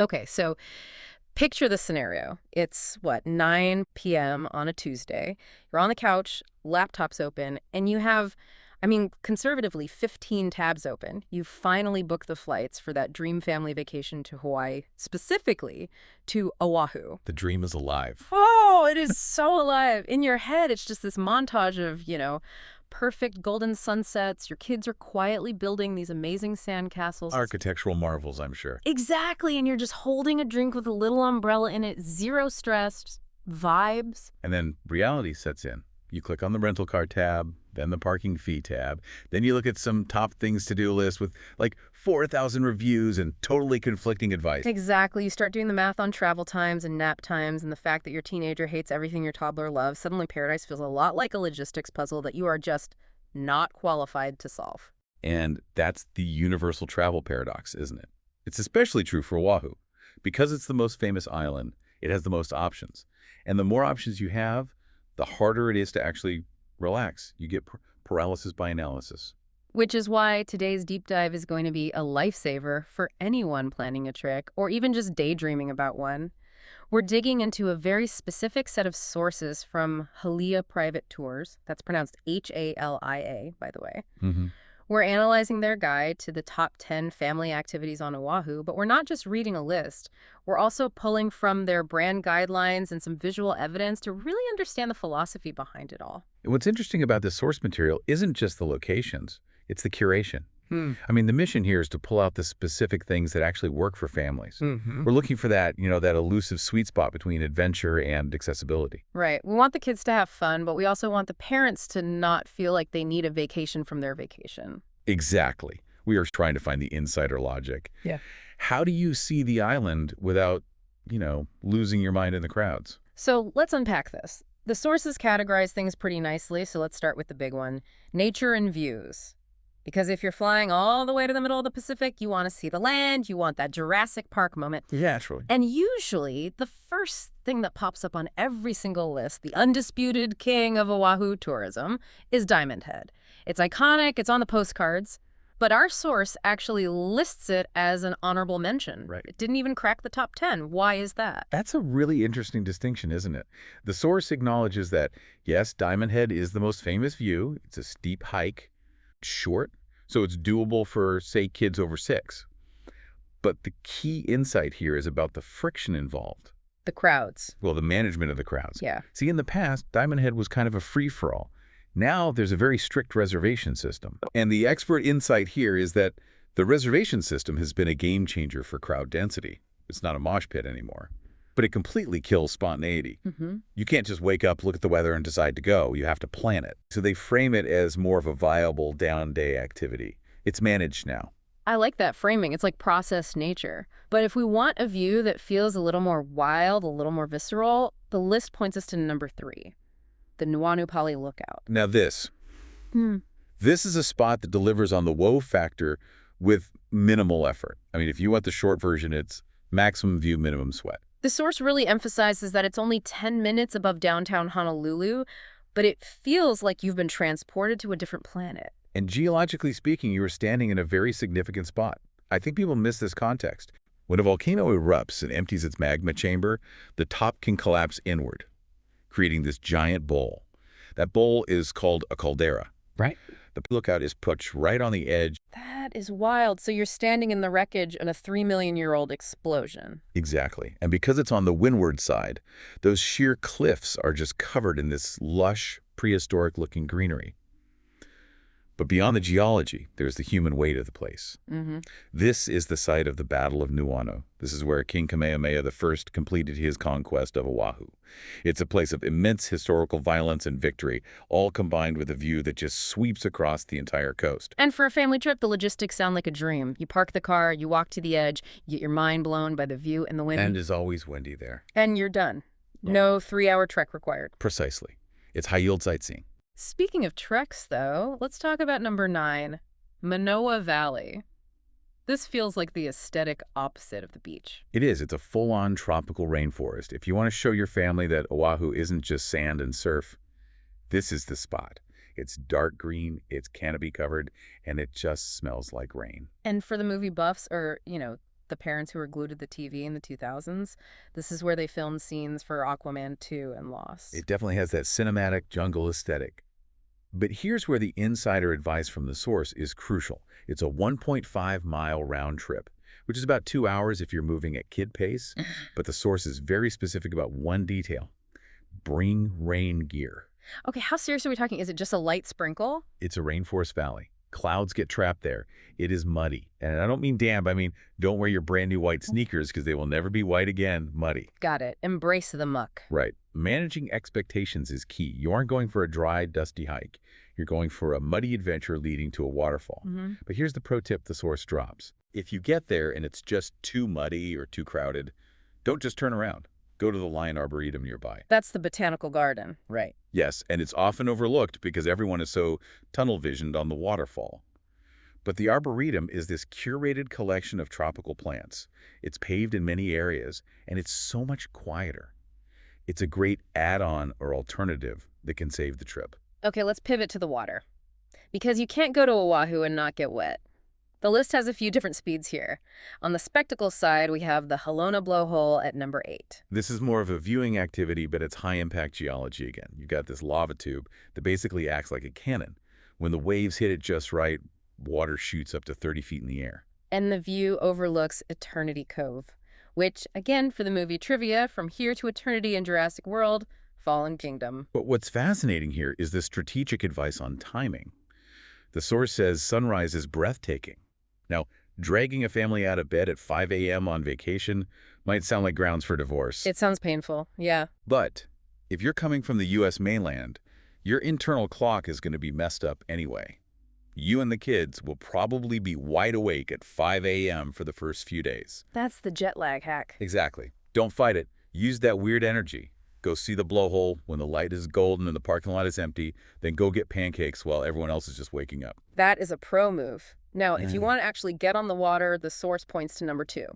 Okay, so picture the scenario. It's, what, 9 p.m. on a Tuesday. You're on the couch, laptop's open, and you have, I mean, conservatively, 15 tabs open. You finally booked the flights for that dream family vacation to Hawaii, specifically to Oahu. The dream is alive. Oh, it is so alive. In your head, it's just this montage of, perfect golden sunsets. Your kids are quietly building these amazing sandcastles. Architectural marvels, I'm sure. Exactly, and you're just holding a drink with a little umbrella in it, zero stress, vibes. And then reality sets in. You click on the rental car tab, then the parking fee tab. Then you look at some top things to do list with like 4,000 reviews and totally conflicting advice. Exactly. You start doing the math on travel times and nap times and the fact that your teenager hates everything your toddler loves. Suddenly paradise feels a lot like a logistics puzzle that you are just not qualified to solve. And that's the universal travel paradox, isn't it? It's especially true for Oahu. Because it's the most famous island, it has the most options. And the more options you have, the harder it is to actually relax. You get paralysis by analysis. Which is why today's deep dive is going to be a lifesaver for anyone planning a trip or even just daydreaming about one. We're digging into a very specific set of sources from Halia Private Tours. That's pronounced Halia, by the way. Mm-hmm. We're analyzing their guide to the top 10 family activities on Oahu, but we're not just reading a list. We're also pulling from their brand guidelines and some visual evidence to really understand the philosophy behind it all. What's interesting about this source material isn't just the locations, it's the curation. I mean, the mission here is to pull out the specific things that actually work for families. We're looking for that, that elusive sweet spot between adventure and accessibility. Right. We want the kids to have fun, but we also want the parents to not feel like they need a vacation from their vacation. Exactly. We are trying to find the insider logic. Yeah. How do you see the island without, losing your mind in the crowds? So let's unpack this. The sources categorize things pretty nicely, so let's start with the big one. Nature and views. Because if you're flying all the way to the middle of the Pacific, you want to see the land, you want that Jurassic Park moment. Yeah, naturally. And usually, the first thing that pops up on every single list, the undisputed king of Oahu tourism, is Diamond Head. It's iconic, it's on the postcards, but our source actually lists it as an honorable mention. Right. It didn't even crack the top 10. Why is that? That's a really interesting distinction, isn't it? The source acknowledges that, yes, Diamond Head is the most famous view. It's a steep hike. Short, so it's doable for, say, kids over 6. But the key insight here is about the friction involved. The crowds. Well, the management of the crowds. Yeah. See, in the past, Diamond Head was kind of a free-for-all. Now there's a very strict reservation system. And the expert insight here is that the reservation system has been a game changer for crowd density. It's not a mosh pit anymore. But it completely kills spontaneity. You can't just wake up, look at the weather, and decide to go. You have to plan it. So they frame it as more of a viable down-day activity. It's managed now. I like that framing. It's like processed nature. But if we want a view that feels a little more wild, a little more visceral, the list points us to number 3, the Nuanupali Lookout. Now this is a spot that delivers on the wow factor with minimal effort. I mean, if you want the short version, it's maximum view, minimum sweat. The source really emphasizes that it's only 10 minutes above downtown Honolulu, but it feels like you've been transported to a different planet. And geologically speaking, you are standing in a very significant spot. I think people miss this context. When a volcano erupts and empties its magma chamber, the top can collapse inward, creating this giant bowl. That bowl is called a caldera. Right. The lookout is perched right on the edge. That is wild. So you're standing in the wreckage of a 3-million-year-old explosion. Exactly. And because it's on the windward side, those sheer cliffs are just covered in this lush, prehistoric-looking greenery. But beyond the geology, there's the human weight of the place. This is the site of the Battle of Nuuanu. This is where King Kamehameha I completed his conquest of Oahu. It's a place of immense historical violence and victory, all combined with a view that just sweeps across the entire coast. And for a family trip, the logistics sound like a dream. You park the car, you walk to the edge, you get your mind blown by the view and the wind. And it's always windy there. And you're done. No 3-hour trek required. Precisely. It's high-yield sightseeing. Speaking of treks, though, let's talk about number 9, Manoa Valley. This feels like the aesthetic opposite of the beach. It is. It's a full-on tropical rainforest. If you want to show your family that Oahu isn't just sand and surf, this is the spot. It's dark green, it's canopy covered, and it just smells like rain. And for the movie buffs or, the parents who were glued to the TV in the 2000s. This is where they filmed scenes for Aquaman 2 and Lost. It definitely has that cinematic jungle aesthetic. But here's where the insider advice from the source is crucial. It's a 1.5-mile round trip, which is about 2 hours if you're moving at kid pace. But the source is very specific about one detail. Bring rain gear. Okay, how serious are we talking? Is it just a light sprinkle? It's a rainforest valley. Clouds get trapped there. It is muddy. And I don't mean damp. I mean, don't wear your brand new white sneakers because they will never be white again. Muddy. Got it. Embrace the muck. Right. Managing expectations is key. You aren't going for a dry, dusty hike. You're going for a muddy adventure leading to a waterfall. But here's the pro tip the source drops. If you get there and it's just too muddy or too crowded, don't just turn around. Go to the Lion Arboretum nearby. That's the botanical garden, right? Yes, and it's often overlooked because everyone is so tunnel-visioned on the waterfall. But the Arboretum is this curated collection of tropical plants. It's paved in many areas, and it's so much quieter. It's a great add-on or alternative that can save the trip. Okay, let's pivot to the water. Because you can't go to Oahu and not get wet. The list has a few different speeds here. On the spectacle side, we have the Halona blowhole at number 8. This is more of a viewing activity, but it's high-impact geology again. You've got this lava tube that basically acts like a cannon. When the waves hit it just right, water shoots up to 30 feet in the air. And the view overlooks Eternity Cove, which, again, for the movie trivia, from here to eternity in Jurassic World, Fallen Kingdom. But what's fascinating here is the strategic advice on timing. The source says sunrise is breathtaking. Now, dragging a family out of bed at 5 a.m. on vacation might sound like grounds for divorce. It sounds painful, yeah. But if you're coming from the U.S. mainland, your internal clock is going to be messed up anyway. You and the kids will probably be wide awake at 5 a.m. for the first few days. That's the jet lag hack. Exactly. Don't fight it. Use that weird energy. Go see the blowhole when the light is golden and the parking lot is empty. Then go get pancakes while everyone else is just waking up. That is a pro move. Now, if you want to actually get on the water, the source points to number 2.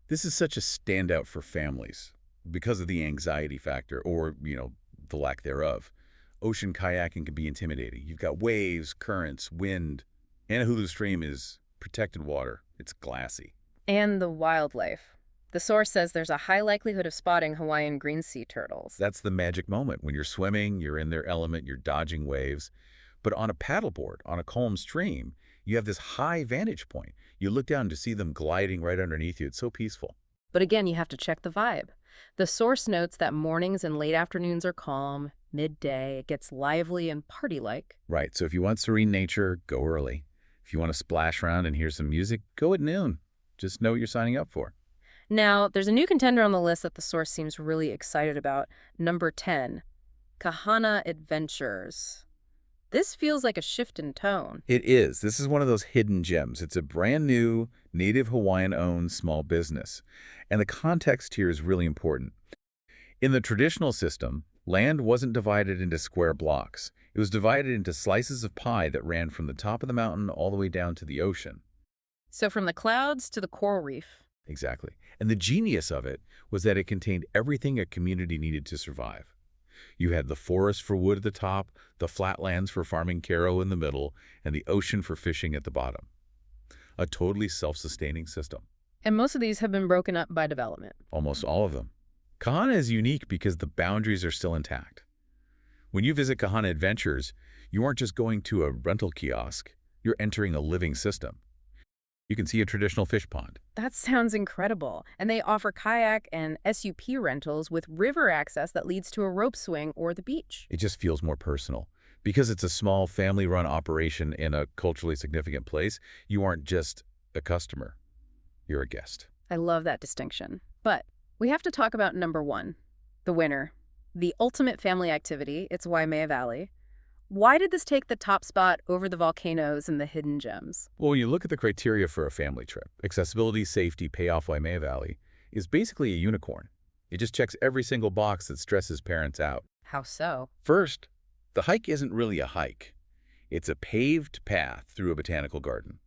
This is such a standout for families because of the anxiety factor or, the lack thereof. Ocean kayaking can be intimidating. You've got waves, currents, wind. Oahu Stream is protected water. It's glassy. And the wildlife. The source says there's a high likelihood of spotting Hawaiian green sea turtles. That's the magic moment. When you're swimming, you're in their element, you're dodging waves. But on a paddleboard, on a calm stream, you have this high vantage point. You look down to see them gliding right underneath you. It's so peaceful. But again, you have to check the vibe. The source notes that mornings and late afternoons are calm. Midday, it gets lively and party-like. Right, so if you want serene nature, go early. If you want to splash around and hear some music, go at noon. Just know what you're signing up for. Now, there's a new contender on the list that the source seems really excited about. Number 10, Kahana Adventures. This feels like a shift in tone. It is. This is one of those hidden gems. It's a brand new, native Hawaiian-owned small business. And the context here is really important. In the traditional system, land wasn't divided into square blocks. It was divided into slices of pie that ran from the top of the mountain all the way down to the ocean. So from the clouds to the coral reef. Exactly. And the genius of it was that it contained everything a community needed to survive. You had the forest for wood at the top, the flatlands for farming karo in the middle, and the ocean for fishing at the bottom. A totally self-sustaining system. And most of these have been broken up by development. Almost all of them. Kahana is unique because the boundaries are still intact. When you visit Kahana Adventures, you aren't just going to a rental kiosk. You're entering a living system. You can see a traditional fish pond. That sounds incredible. And they offer kayak and SUP rentals with river access that leads to a rope swing or the beach. It just feels more personal. Because it's a small family-run operation in a culturally significant place, you aren't just a customer. You're a guest. I love that distinction. But we have to talk about number 1, the winner. The ultimate family activity, it's Waimea Valley. Why did this take the top spot over the volcanoes and the hidden gems? Well, when you look at the criteria for a family trip, accessibility, safety, payoff, Waimea Valley is basically a unicorn. It just checks every single box that stresses parents out. How so? First, the hike isn't really a hike. It's a paved path through a botanical garden.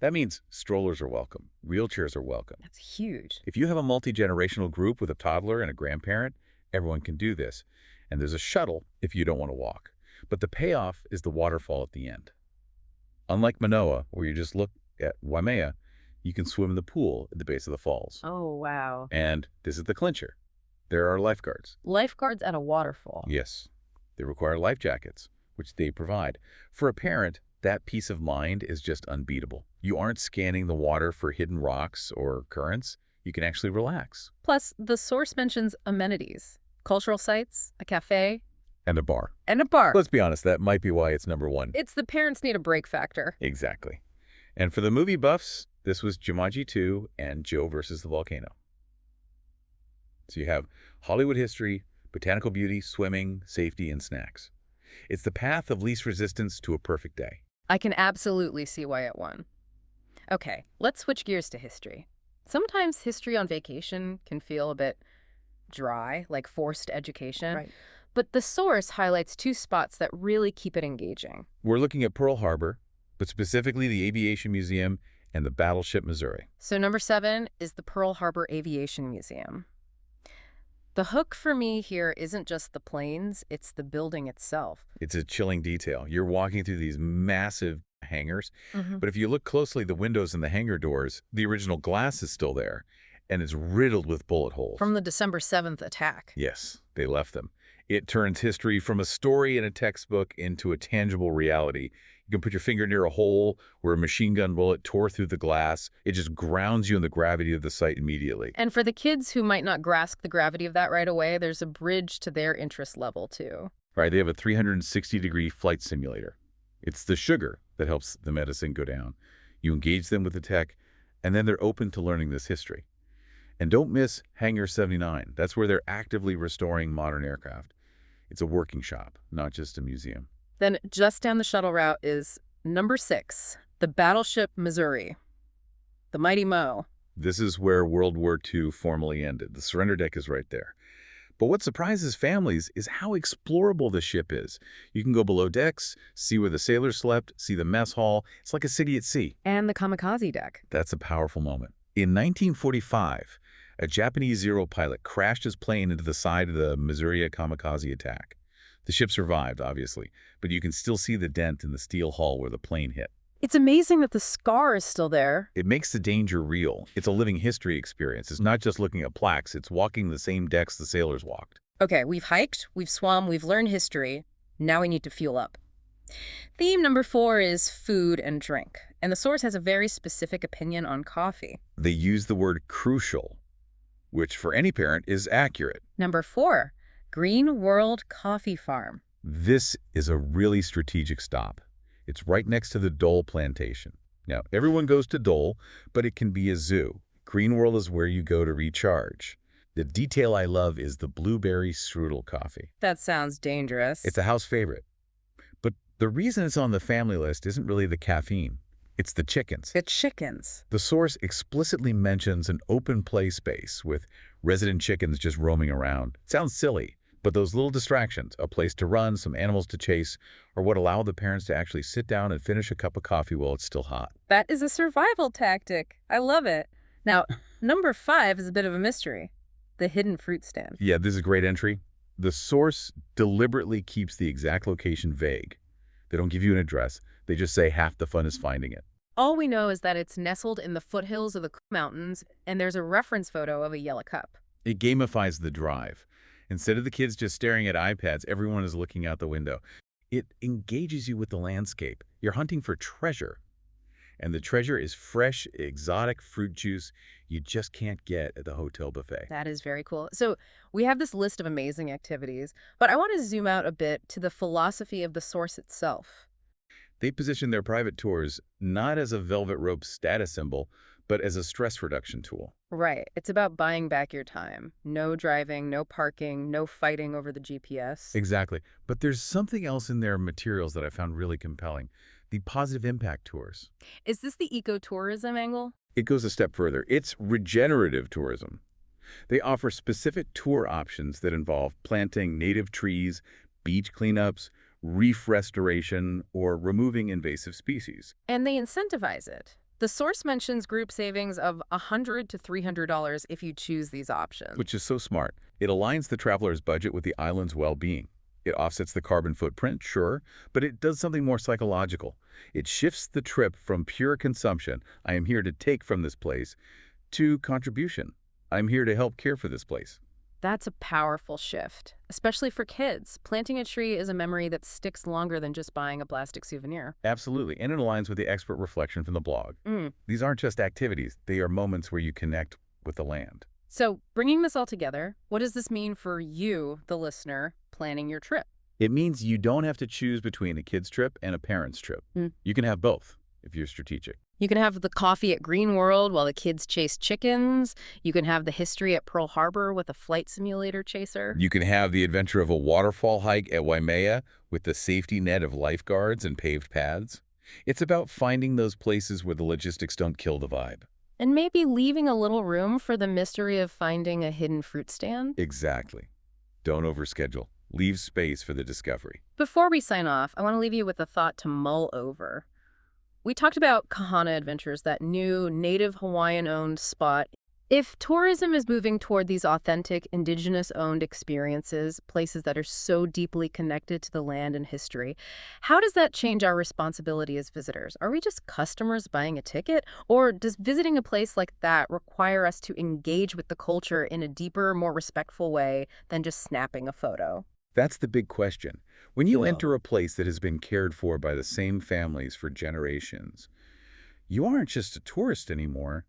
That means strollers are welcome. Wheelchairs are welcome. That's huge. If you have a multi-generational group with a toddler and a grandparent, everyone can do this. And there's a shuttle if you don't want to walk. But the payoff is the waterfall at the end. Unlike Manoa, where you just look at Waimea, You can swim in the pool at the base of the falls. Oh, wow. And this is the clincher. There are lifeguards. Lifeguards at a waterfall. Yes. They require life jackets, which they provide. For a parent, that peace of mind is just unbeatable. You aren't scanning the water for hidden rocks or currents. You can actually relax. Plus, the source mentions amenities, cultural sites, a cafe, And a bar. and a bar. Let's be honest, that might be why it's #1. It's the parents need a break factor. Exactly. And for the movie buffs, this was Jumanji 2 and Joe versus the Volcano. So you have Hollywood history, botanical beauty, swimming, safety, and snacks. It's the path of least resistance to a perfect day. I can absolutely see why it won. Okay, let's switch gears to history. Sometimes history on vacation can feel a bit dry, like forced education. Right. But the source highlights two spots that really keep it engaging. We're looking at Pearl Harbor, but specifically the Aviation Museum and the Battleship Missouri. So number 7 is the Pearl Harbor Aviation Museum. The hook for me here isn't just the planes, it's the building itself. It's a chilling detail. You're walking through these massive hangars, but if you look closely, the windows and the hangar doors, the original glass is still there, and it's riddled with bullet holes. From the December 7th attack. Yes, they left them. It turns history from a story in a textbook into a tangible reality. You can put your finger near a hole where a machine gun bullet tore through the glass. It just grounds you in the gravity of the site immediately. And for the kids who might not grasp the gravity of that right away, there's a bridge to their interest level, too. Right, they have a 360-degree flight simulator. It's the sugar that helps the medicine go down. You engage them with the tech, and then they're open to learning this history. And don't miss Hangar 79. That's where they're actively restoring modern aircraft. It's a working shop, not just a museum. Then just down the shuttle route is number 6, the Battleship Missouri. The Mighty Mo. This is where World War II formally ended. The surrender deck is right there. But what surprises families is how explorable the ship is. You can go below decks, see where the sailors slept, see the mess hall. It's like a city at sea. And the kamikaze deck. That's a powerful moment. In 1945, a Japanese Zero pilot crashed his plane into the side of the Missouri kamikaze attack. The ship survived, obviously, but you can still see the dent in the steel hull where the plane hit. It's amazing that the scar is still there. It makes the danger real. It's a living history experience. It's not just looking at plaques. It's walking the same decks the sailors walked. Okay, we've hiked, we've swum, we've learned history. Now we need to fuel up. Theme number 4 is food and drink. And the source has a very specific opinion on coffee. They use the word crucial, which for any parent is accurate. Number 4, Green World Coffee Farm. This is a really strategic stop. It's right next to the Dole plantation. Now, everyone goes to Dole, but it can be a zoo. Green World is where you go to recharge. The detail I love is the blueberry strudel coffee. That sounds dangerous. It's a house favorite. But the reason it's on the family list isn't really the caffeine. It's the chickens. The chickens. The source explicitly mentions an open play space with resident chickens just roaming around. It sounds silly, but those little distractions, a place to run, some animals to chase, are what allow the parents to actually sit down and finish a cup of coffee while it's still hot. That is a survival tactic. I love it. Now, number 5 is a bit of a mystery. The hidden fruit stand. Yeah, this is a great entry. The source deliberately keeps the exact location vague. They don't give you an address. They just say half the fun is finding it. All we know is that it's nestled in the foothills of the mountains, and there's a reference photo of a yellow cup. It gamifies the drive. Instead of the kids just staring at iPads, everyone is looking out the window. It engages you with the landscape. You're hunting for treasure. And the treasure is fresh, exotic fruit juice you just can't get at the hotel buffet. That is very cool. So we have this list of amazing activities, but I want to zoom out a bit to the philosophy of the source itself. They position their private tours not as a velvet rope status symbol, but as a stress reduction tool. Right. It's about buying back your time. No driving, no parking, no fighting over the GPS. Exactly. But there's something else in their materials that I found really compelling. The positive impact tours. Is this the ecotourism angle? It goes a step further. It's regenerative tourism. They offer specific tour options that involve planting native trees, beach cleanups, reef restoration, or removing invasive species. And they incentivize it. The source mentions group savings of $100 to $300 if you choose these options. Which is so smart. It aligns the traveler's budget with the island's well-being. It offsets the carbon footprint, sure, but it does something more psychological. It shifts the trip from pure consumption, I am here to take from this place, to contribution. I'm here to help care for this place. That's a powerful shift, especially for kids. Planting a tree is a memory that sticks longer than just buying a plastic souvenir. Absolutely, and it aligns with the expert reflection from the blog. Mm. These aren't just activities, they are moments where you connect with the land. So, bringing this all together, what does this mean for you, the listener, planning your trip? It means you don't have to choose between a kid's trip and a parent's trip. You can have both if you're strategic. You can have the coffee at Green World while the kids chase chickens. You can have the history at Pearl Harbor with a flight simulator chaser. You can have the adventure of a waterfall hike at Waimea with the safety net of lifeguards and paved paths. It's about finding those places where the logistics don't kill the vibe. And maybe leaving a little room for the mystery of finding a hidden fruit stand. Exactly. Don't overschedule. Leave space for the discovery. Before we sign off, I want to leave you with a thought to mull over. We talked about Kahana Adventures, that new native Hawaiian-owned spot. If tourism is moving toward these authentic, indigenous-owned experiences, places that are so deeply connected to the land and history, how does that change our responsibility as visitors? Are we just customers buying a ticket? Or does visiting a place like that require us to engage with the culture in a deeper, more respectful way than just snapping a photo? That's the big question. When you Yeah. enter a place that has been cared for by the same families for generations, you aren't just a tourist anymore.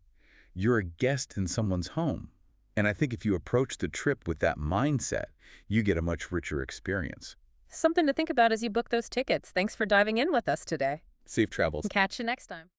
You're a guest in someone's home. And I think if you approach the trip with that mindset, you get a much richer experience. Something to think about as you book those tickets. Thanks for diving in with us today. Safe travels. Catch you next time.